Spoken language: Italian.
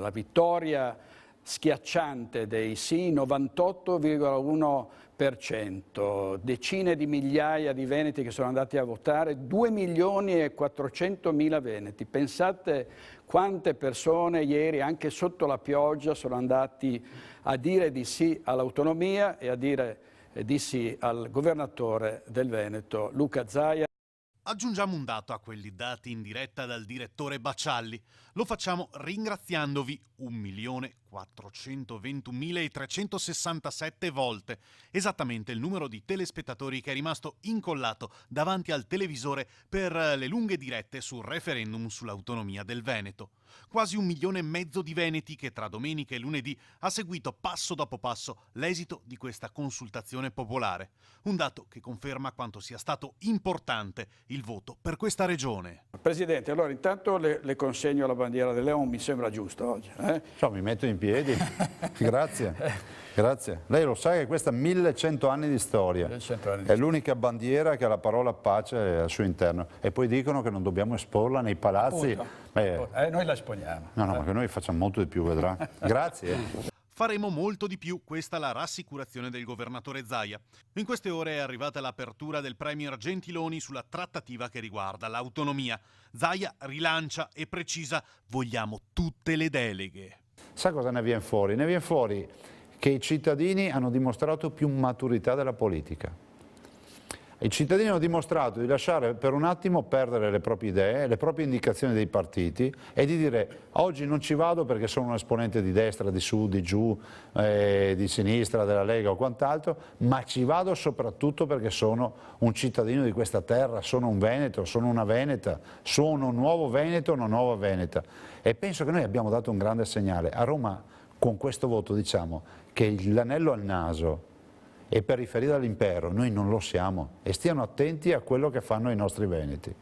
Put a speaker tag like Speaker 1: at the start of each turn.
Speaker 1: La vittoria schiacciante dei sì, 98,1%, decine di migliaia di veneti che sono andati a votare, 2.400.000 veneti. Pensate quante persone ieri, anche sotto la pioggia, sono andati a dire di sì all'autonomia e a dire di sì al governatore del Veneto, Luca Zaia.
Speaker 2: Aggiungiamo un dato a quelli dati in diretta dal direttore Bacialli. Lo facciamo ringraziandovi 1.421.367 volte, esattamente il numero di telespettatori che è rimasto incollato davanti al televisore per le lunghe dirette sul referendum sull'autonomia del Veneto. Quasi 1,5 milioni di veneti che tra domenica e lunedì ha seguito passo dopo passo l'esito di questa consultazione popolare. Un dato che conferma quanto sia stato importante il voto per questa regione.
Speaker 1: Presidente, allora intanto le consegno la bandiera del Leone, mi sembra giusto oggi.
Speaker 3: Ciao, mi metto in piedi, grazie, grazie. Lei lo sa che questa ha 1100 anni di storia, è l'unica bandiera che ha la parola pace al suo interno e poi dicono che non dobbiamo esporla nei palazzi.
Speaker 1: Noi la esponiamo.
Speaker 3: No, ma che noi facciamo molto di più, vedrà. Grazie.
Speaker 2: Faremo molto di più, questa è la rassicurazione del governatore Zaia. In queste ore è arrivata l'apertura del premier Gentiloni sulla trattativa che riguarda l'autonomia. Zaia rilancia e precisa: vogliamo tutte le deleghe.
Speaker 3: Sa cosa ne viene fuori? Ne viene fuori che i cittadini hanno dimostrato più maturità della politica. I cittadini hanno dimostrato di lasciare per un attimo perdere le proprie idee, le proprie indicazioni dei partiti e di dire: oggi non ci vado perché sono un esponente di destra, di su, di giù, di sinistra, della Lega o quant'altro, ma ci vado soprattutto perché sono un cittadino di questa terra, sono un veneto, sono una veneta, sono un nuovo veneto, una nuova veneta. E penso che noi abbiamo dato un grande segnale. A Roma con questo voto diciamo che l'anello al naso e periferia dell'impero noi non lo siamo e stiano attenti a quello che fanno i nostri veneti.